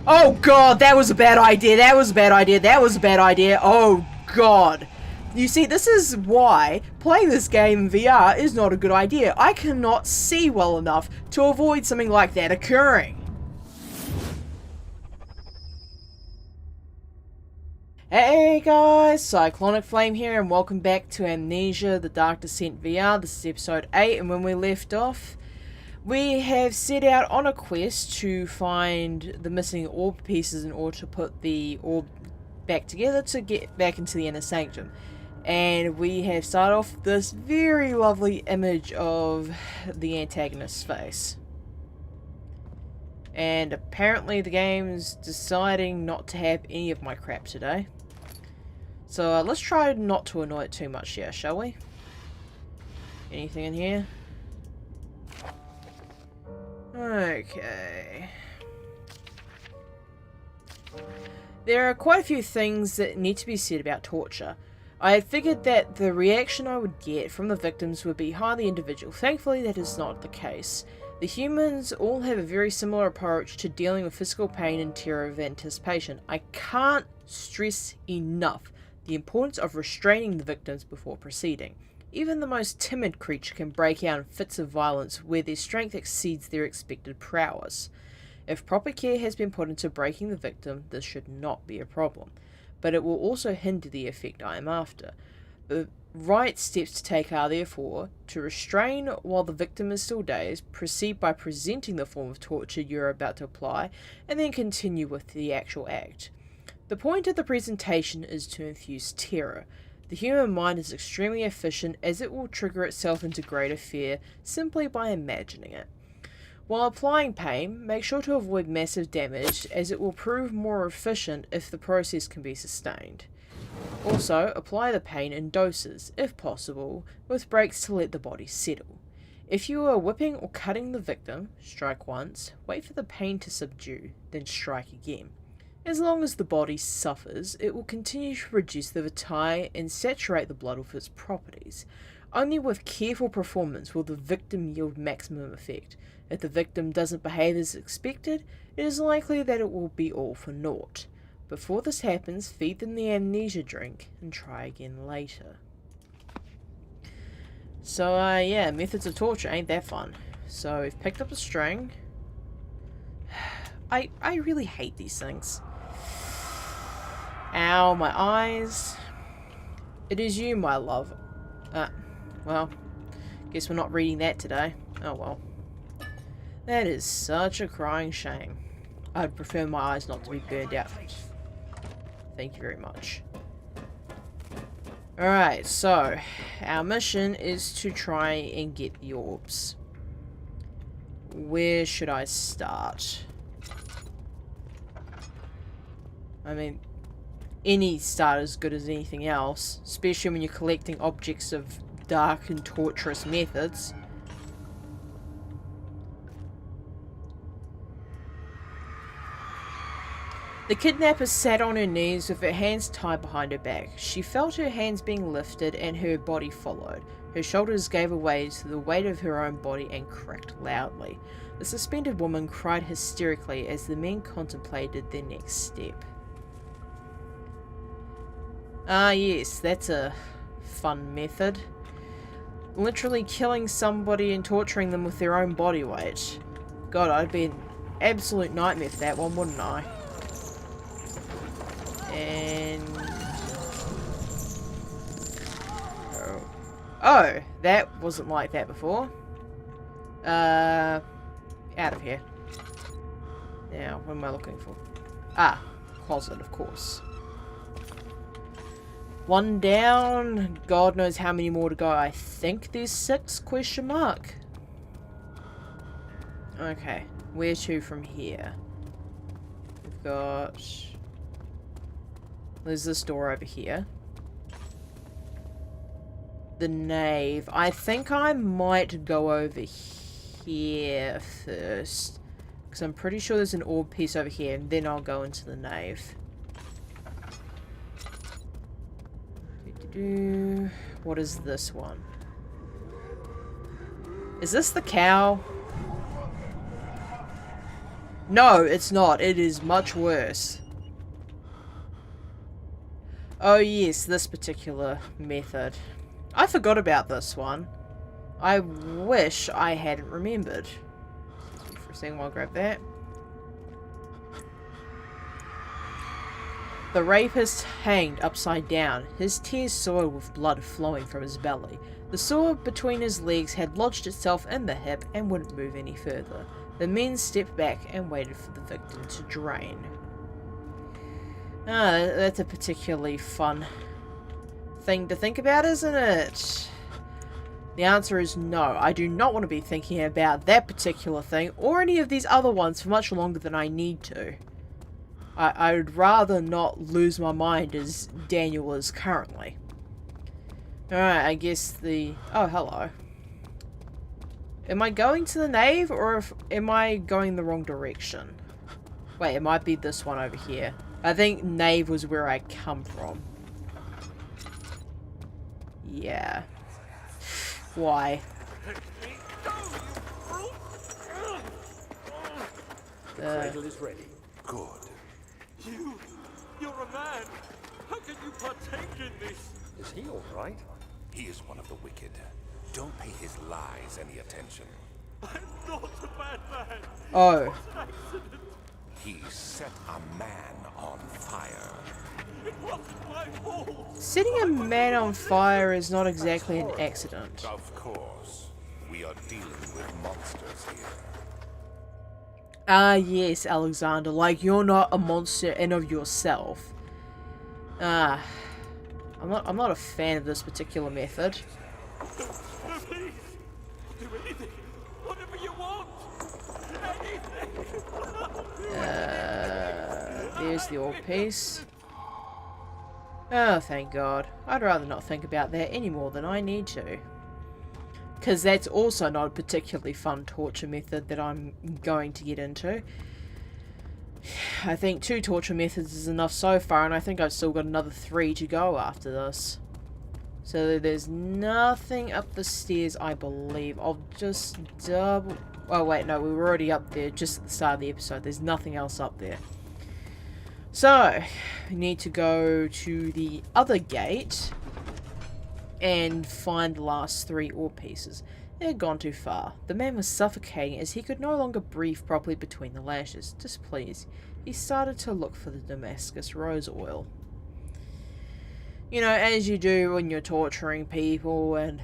Oh god, that was a bad idea. That was a bad idea. That was a bad idea. Oh god. You see, this is why playing this game in VR is not a good idea. I cannot see well enough to avoid something like that occurring. Hey guys, Cyclonic Flame here and welcome back to Amnesia, the Dark Descent VR. This is episode 8, and when we left off, we have set out on a quest to find the missing orb pieces in order to put the orb back together to get back into the inner sanctum. And we have started off this very lovely image of the antagonist's face. And apparently the game's deciding not to have any of my crap today. So let's try not to annoy it too much here, shall we? Anything in here? Okay. There are quite a few things that need to be said about torture. I had figured that the reaction I would get from the victims would be highly individual. Thankfully, that is not the case. The humans all have a very similar approach to dealing with physical pain and terror of anticipation. I can't stress enough the importance of restraining the victims before proceeding. Even the most timid creature can break out in fits of violence where their strength exceeds their expected prowess. If proper care has been put into breaking the victim, this should not be a problem. But it will also hinder the effect I am after. The right steps to take are therefore to restrain while the victim is still dazed, proceed by presenting the form of torture you are about to apply, and then continue with the actual act. The point of the presentation is to infuse terror. The human mind is extremely efficient as it will trigger itself into greater fear simply by imagining it. While applying pain, make sure to avoid massive damage as it will prove more efficient if the process can be sustained. Also, apply the pain in doses, if possible, with breaks to let the body settle. If you are whipping or cutting the victim, strike once, wait for the pain to subdue, then strike again. As long as the body suffers, it will continue to reduce the vitae and saturate the blood with its properties. Only with careful performance will the victim yield maximum effect. If the victim doesn't behave as expected, it is likely that it will be all for naught. Before this happens, feed them the amnesia drink and try again later. So, yeah, methods of torture ain't that fun. So, we've picked up a string. I really hate these things. Ow, my eyes. It is you, my love. Well, guess we're not reading that today. Oh well. That is such a crying shame. I'd prefer my eyes not to be burned out. Thank you very much. Alright, so our mission is to try and get the orbs. Where should I start? I mean, any start is good as anything else, especially when you're collecting objects of dark and torturous methods. The kidnapper sat on her knees with her hands tied behind her back. She felt her hands being lifted and her body followed. Her shoulders gave away to the weight of her own body and cracked loudly. The suspended woman cried hysterically as the men contemplated their next step. Ah yes, that's a fun method. Literally killing somebody and torturing them with their own body weight. God, I'd be an absolute nightmare for that one, wouldn't I? And... Oh, that wasn't like that before. Out of here. Now, what am I looking for? Ah, closet, of course. One down. God knows how many more to go. I think there's 6 question mark. Okay, where to from here? We've got... There's this door over here. The nave. I think I might go over here first. Because I'm pretty sure there's an orb piece over here. And then I'll go into the nave. What is this one? Is this the cow? No, it's not. It is much worse. Oh yes, this particular method. I forgot about this one. I wish I hadn't remembered. Excuse me for a second while I grab that. The rapist hanged upside down, his tears soiled with blood flowing from his belly. The sword between his legs had lodged itself in the hip and wouldn't move any further. The men stepped back and waited for the victim to drain. Ah, that's a particularly fun thing to think about, isn't it? The answer is no. I do not want to be thinking about that particular thing or any of these other ones for much longer than I need to. I would rather not lose my mind as Daniel is currently. Alright, I guess the... Oh, hello. Am I going to the nave or am I going the wrong direction? Wait, it might be this one over here. I think nave was where I come from. Yeah. Why? The cradle is ready. Good. You're a man. How can you partake in this? Is he all right? He is one of the wicked. Don't pay his lies any attention. I'm not a bad man. Oh. He set a man on fire. It wasn't my fault. Setting a man on fire is not exactly an accident. Of course. We are dealing with monsters here. Ah, yes, Alexander. Like, you're not a monster in of yourself. Ah. I'm not a fan of this particular method. No, please. Do anything. Whatever you want. Anything. There's the old piece. Oh, thank God. I'd rather not think about that any more than I need to. Because that's also not a particularly fun torture method that I'm going to get into. I think 2 torture methods is enough so far, and I think I've still got another 3 to go after this. So there's nothing up the stairs, I believe. I'll just double... Oh wait, no, we were already up there just at the start of the episode. There's nothing else up there. So, we need to go to the other gate and find the last 3 ore pieces. It had gone too far. The man was suffocating as he could no longer breathe properly between the lashes. Displeased, he started to look for the Damascus rose oil. You know, as you do when you're torturing people, and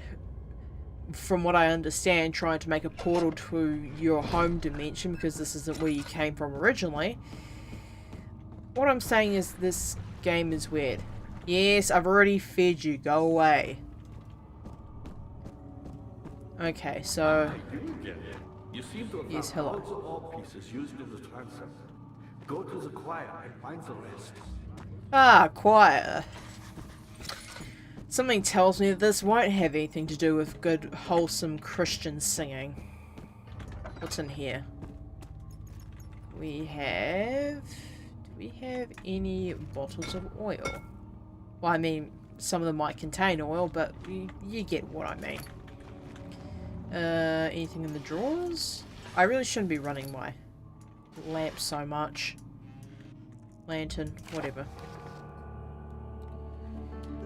from what I understand, trying to make a portal to your home dimension because this isn't where you came from originally. What I'm saying is this game is weird. Yes, I've already fed you. Go away. Okay, so... You seem to have yes, found hello. loads of ore pieces used in the transept. Go to the choir and find the rest. Ah, choir. Something tells me that this won't have anything to do with good, wholesome Christian singing. What's in here? We have... Do we have any bottles of oil? Well, I mean, some of them might contain oil, but you get what I mean. Anything in the drawers? I really shouldn't be running my lamp so much. Lantern, whatever.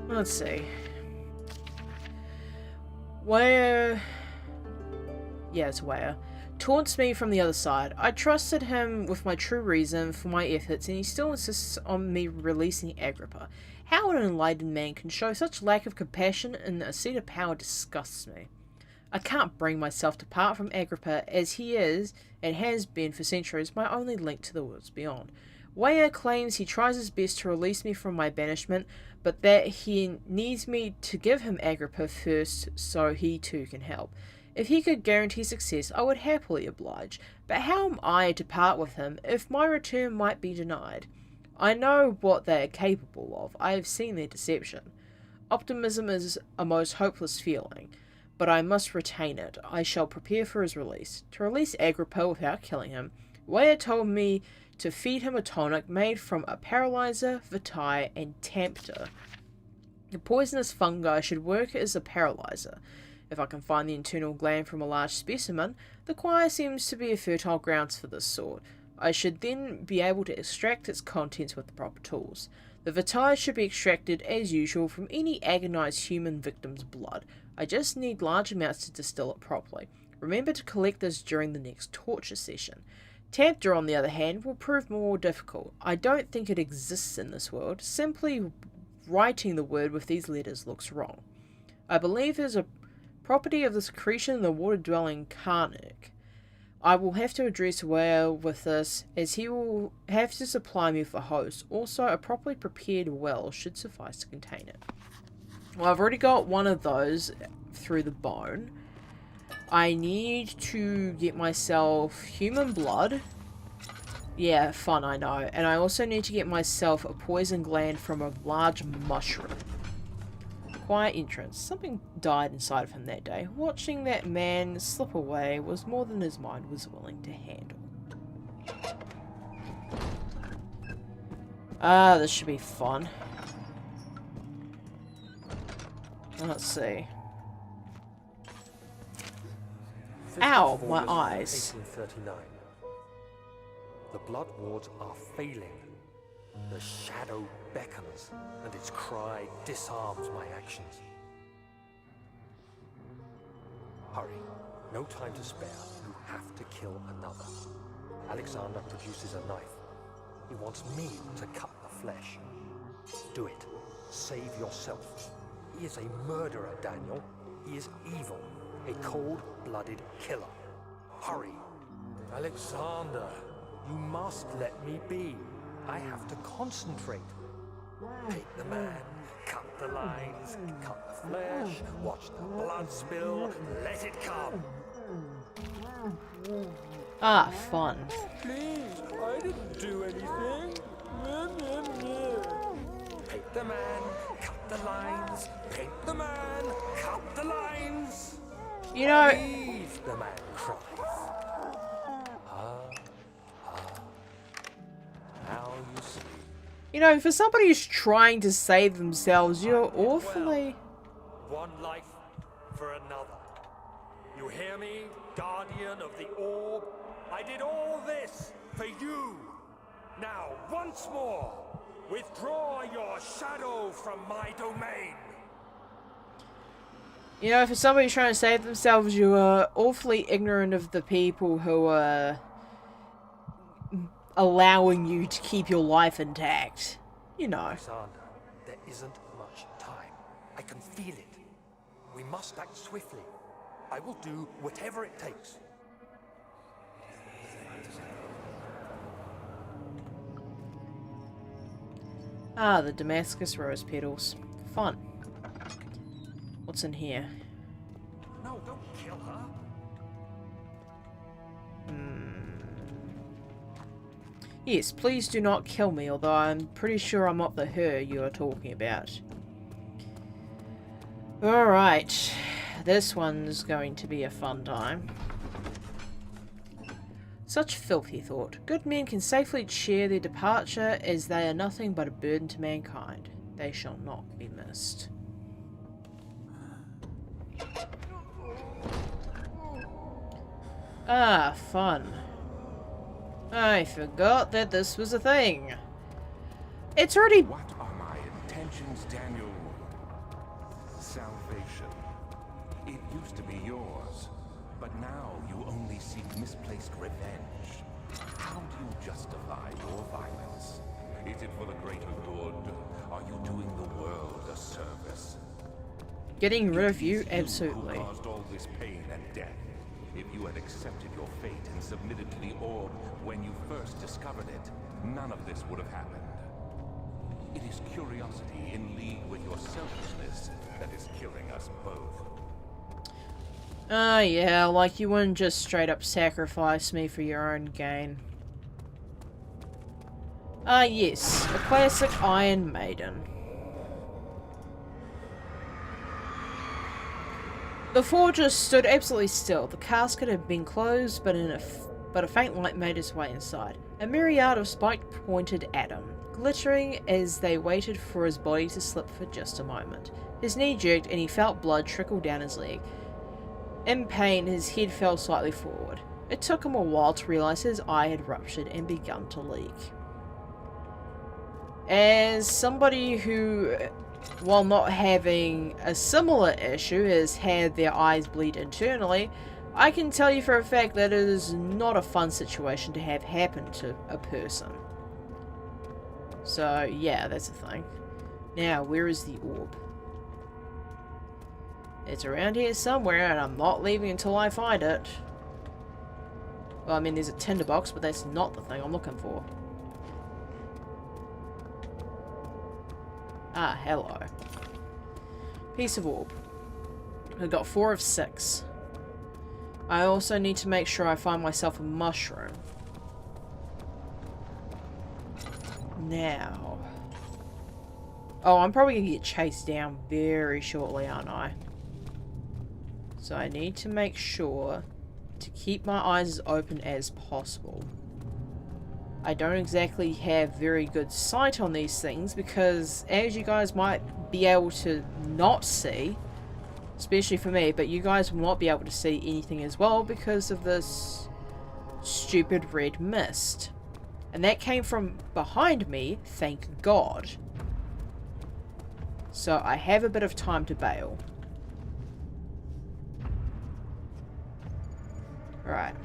Let's see. Where... Yeah, it's where. Taunts me from the other side. I trusted him with my true reason for my efforts, and he still insists on me releasing Agrippa. How an enlightened man can show such lack of compassion in a seat of power disgusts me. I can't bring myself to part from Agrippa, as he is, and has been for centuries, my only link to the worlds beyond. Weyer claims he tries his best to release me from my banishment, but that he needs me to give him Agrippa first so he too can help. If he could guarantee success, I would happily oblige, but how am I to part with him if my return might be denied? I know what they are capable of. I have seen their deception. Optimism is a most hopeless feeling, but I must retain it. I shall prepare for his release. To release Agrippa without killing him, Weyer told me to feed him a tonic made from a paralyzer, vitae, and tempter. The poisonous fungi should work as a paralyzer. If I can find the internal gland from a large specimen, the choir seems to be a fertile grounds for this sort. I should then be able to extract its contents with the proper tools. The vitae should be extracted as usual from any agonized human victim's blood. I just need large amounts to distill it properly. Remember to collect this during the next torture session. Tamper, on the other hand, will prove more difficult. I don't think it exists in this world. Simply writing the word with these letters looks wrong. I believe there's a property of the secretion in the water-dwelling Cyclonic. I will have to address Whale with this, as he will have to supply me with a host. Also, a properly prepared well should suffice to contain it. Well, I've already got one of those through the bone. I need to get myself human blood. Yeah, fun, I know. And I also need to get myself a poison gland from a large mushroom. Quiet entrance. Something died inside of him that day. Watching that man slip away was more than his mind was willing to handle. Ah, this should be fun. Let's see. Ow, my eyes. 1839. The blood wards are failing. The shadow beckons, and its cry disarms my actions. Hurry. No time to spare. You have to kill another. Alexander produces a knife. He wants me to cut the flesh. Do it. Save yourself. He is a murderer, Daniel. He is evil. A cold-blooded killer. Hurry. Alexander, you must let me be. I have to concentrate. Take the man, cut the lines, cut the flesh, watch the blood spill, let it come. Ah, fun. Please, I didn't do anything. Paint the man, cut the lines, paint the man, cut the lines. You know, Please, the man cries. Now you see. you know, for somebody who's trying to save themselves, you're awfully... One life for another. You hear me, guardian of the orb? I did all this for you. Now, once more, withdraw your shadow from my domain. You know, for somebody trying to save themselves, you are awfully ignorant of the people who are allowing you to keep your life intact. You know. Alexander, there isn't much time. I can feel it. We must act swiftly. I will do whatever it takes. Ah, the Damascus rose petals. Fun. What's in here? No, don't kill her. Yes, please do not kill me, although I'm pretty sure I'm not the her you are talking about. Alright, this one's going to be a fun time. Such filth, he thought. Good men can safely cheer their departure, as they are nothing but a burden to mankind. They shall not be missed. Ah, fun. I forgot that this was a thing. It's already... What are my intentions, Daniel? Salvation. It used to be yours, but now you only seek misplaced revenge. How do you justify your violence? Is it for the greater good? Are you doing the world a service? Getting rid of you? Who Absolutely. caused all this pain and death? If you had accepted your fate and submitted to the orb when you first discovered it, none of this would have happened. It is curiosity in league with your selfishness that is killing us both. Ah, yeah, like you wouldn't just straight up sacrifice me for your own gain. Ah, yes, a classic Iron Maiden. The forger stood absolutely still. The casket had been closed, but a faint light made its way inside. A myriad of spikes pointed at him, glittering as they waited for his body to slip for just a moment. His knee jerked and he felt blood trickle down his leg. In pain, his head fell slightly forward. It took him a while to realise his eye had ruptured and begun to leak. As somebody who, while not having a similar issue, has had their eyes bleed internally, I can tell you for a fact that it is not a fun situation to have happen to a person. So, yeah, that's the thing. Now, where is the orb? It's around here somewhere, and I'm not leaving until I find it. Well, I mean, there's a tinderbox, but that's not the thing I'm looking for. Ah, hello. Piece of orb. I've got 4 of 6. I also need to make sure I find myself a mushroom. Now. Oh, I'm probably going to get chased down very shortly, aren't I? So I need to make sure to keep my eyes as open as possible. I don't exactly have very good sight on these things because, as you guys might be able to not see, especially for me, but you guys will not be able to see anything as well because of this stupid red mist. And that came from behind me, thank God. So I have a bit of time to bail. Right.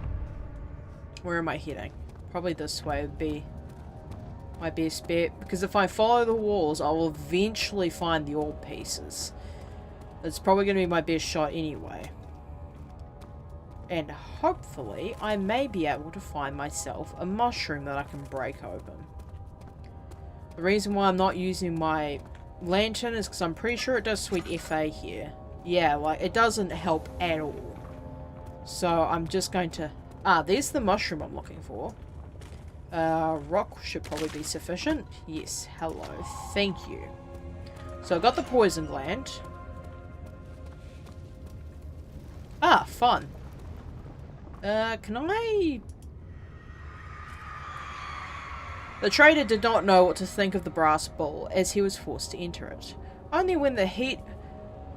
Where am I heading? Probably this way would be my best bet, because if I follow the walls, I will eventually find the orb pieces. It's probably going to be my best shot anyway. And hopefully, I may be able to find myself a mushroom that I can break open. The reason why I'm not using my lantern is because I'm pretty sure it does sweet FA here. Yeah, like, it doesn't help at all. So I'm just going to... Ah, there's the mushroom I'm looking for. Rock should probably be sufficient. Yes, hello. Thank you. So I got the poison gland. Ah, fun. Can I... The trader did not know what to think of the brass bowl, as he was forced to enter it. Only when the heat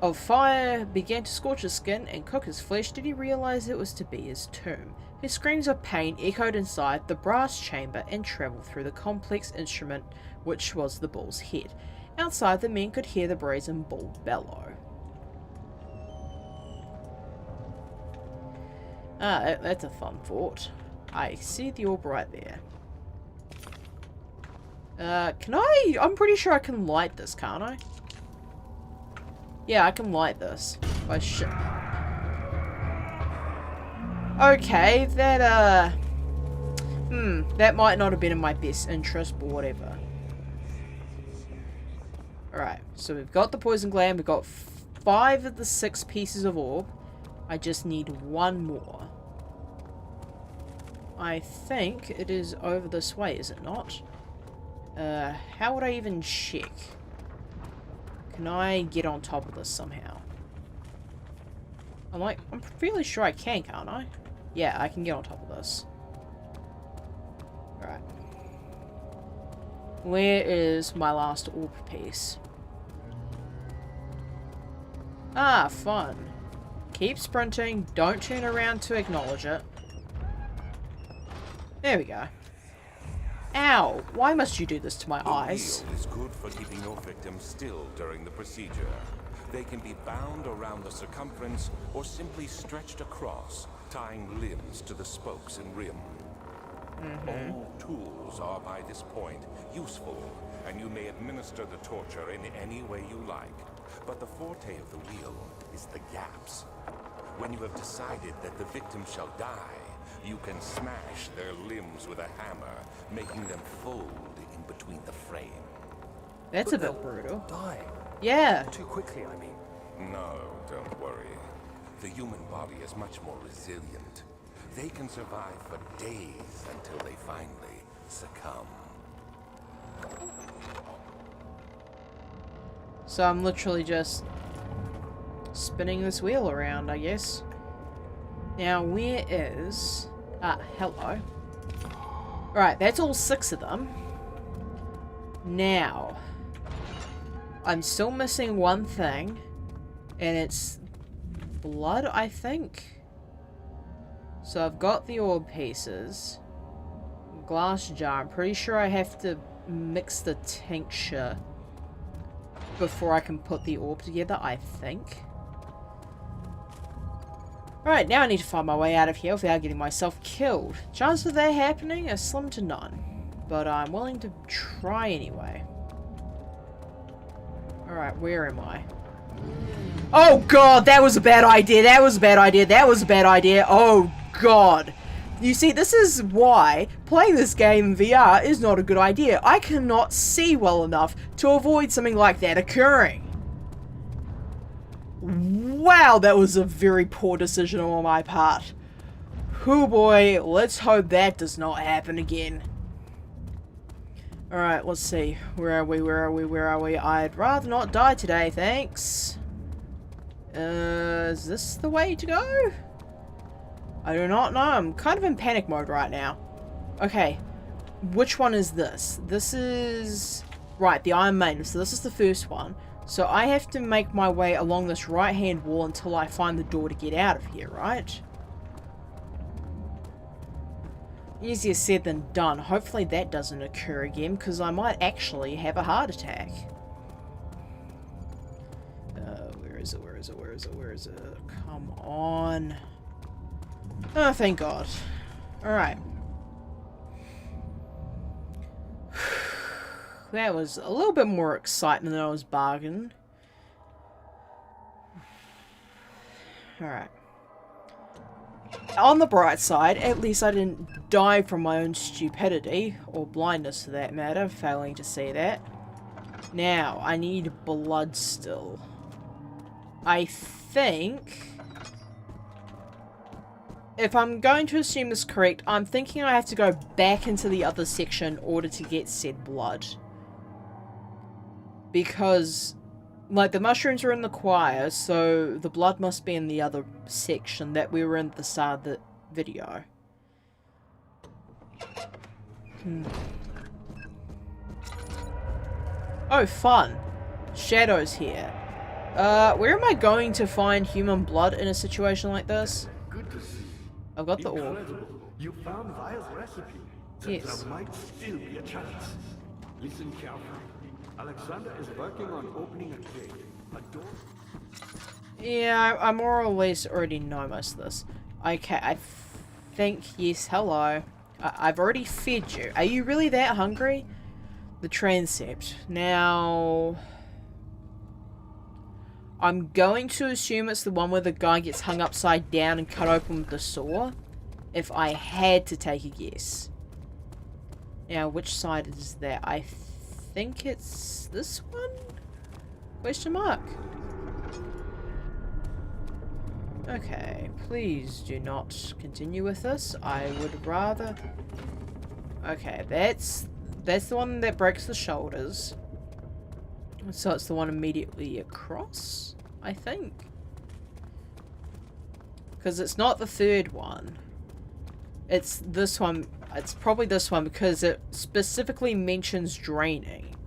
of fire began to scorch his skin and cook his flesh did he realize it was to be his tomb. His screams of pain echoed inside the brass chamber and travelled through the complex instrument which was the bull's head. Outside, the men could hear the brazen bull bellow. Ah, that's a fun thought. I see the orb right there. Can I... I'm pretty sure I can light this, can't I? Yeah, I can light this. Oh, shit. Okay, that, that might not have been in my best interest, but whatever. Alright, so we've got the poison gland, we've got 5 of the 6 pieces of orb. I just need 1 more. I think it is over this way, is it not? How would I even check? Can I get on top of this somehow? I'm fairly sure I can, can't I? Yeah, I can get on top of this. Alright. Where is my last orb piece? Ah, fun. Keep sprinting, don't turn around to acknowledge it. There we go. Ow! Why must you do this to my eyes? The wheel is good for keeping your victim still during the procedure. They can be bound around the circumference or simply stretched across, tying limbs to the spokes and rim. All tools are by this point useful, and you may administer the torture in any way you like. But the forte of the wheel is the gaps. When you have decided that the victim shall die, you can smash their limbs with a hammer, making them fold in between the frame. That's a bit brutal. Die. Yeah. Too quickly, I mean. No, don't worry. The human body is much more resilient. They can survive for days until they finally succumb. So I'm literally just spinning this wheel around, I guess. Now, where is... Ah, hello. Right, that's all 6 of them. Now, I'm still missing one thing, and it's blood, I think. So I've got the orb pieces. Glass jar. I'm pretty sure I have to mix the tincture before I can put the orb together, I think. Alright, now I need to find my way out of here without getting myself killed. Chances of that happening are slim to none. But I'm willing to try anyway. Alright, where am I? Oh god, that was a bad idea, that was a bad idea, that was a bad idea, oh god. You see, this is why playing this game in VR is not a good idea. I cannot see well enough to avoid something like that occurring. Wow, that was a very poor decision on my part. Oh boy, let's hope that does not happen again. Alright, let's see. Where are we, where are we, where are we? I'd rather not die today, thanks. Is this the way to go? I do not know. I'm kind of in panic mode right now. Okay, which one is this? This is... Right, the Iron Maiden. So this is the first one. So I have to make my way along this right-hand wall until I find the door to get out of here, right? Easier said than done. Hopefully that doesn't occur again, because I might actually have a heart attack. Where is it? Where is it? Where is it? Where is it? Come on. Oh, thank God. Alright. That was a little bit more excitement than I was bargaining. Alright. On the bright side, at least I didn't die from my own stupidity, or blindness for that matter, failing to see that. Now, I need blood still. I think... If I'm going to assume this correct, I'm thinking I have to go back into the other section in order to get said blood. Because, like, the mushrooms are in the choir, so the blood must be in the other section that we were in at the start of the video. Oh, fun. Shadows here. Where am I going to find human blood in a situation like this? Good to see. I've got the orb. Incredible. You found Vile's recipe. Yes. There might still be a chance. Listen carefully. Alexander is working on opening a gate. A door. Yeah, I more or less already know most of this. Okay, I think, yes, hello. I've already fed you. Are you really that hungry? The transept. Now... I'm going to assume it's the one where the guy gets hung upside down and cut open with the saw. If I had to take a guess. Now, which side is that? I think it's this one? Question mark. Okay, please do not continue with this. I would rather... Okay, that's the one that breaks the shoulders. So it's the one immediately across, I think. Because it's not the third one. It's this one. It's probably this one because it specifically mentions draining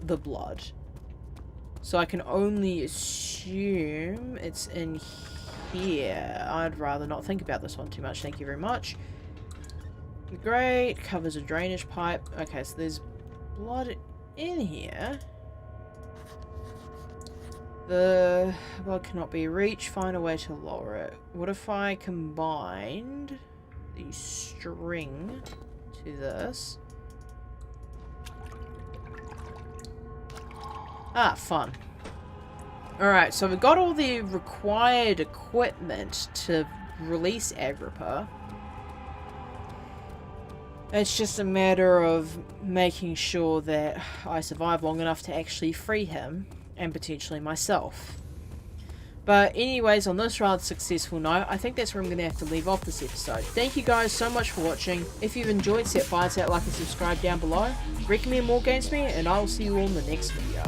the blood. So I can only assume it's in here. I'd rather not think about this one too much. Thank you very much. Great. Covers a drainage pipe. Okay, so there's blood in here. The blood cannot be reached. Find a way to lower it. What if I combined the string to this? Ah, fun. Alright, so we've got all the required equipment to release Agrippa. It's just a matter of making sure that I survive long enough to actually free him. And potentially myself. But anyways, on this rather successful note, I think that's where I'm going to have to leave off this episode. Thank you guys so much for watching. If you've enjoyed, set fire to that like and subscribe down below. Recommend more games to me, and I will see you all in the next video.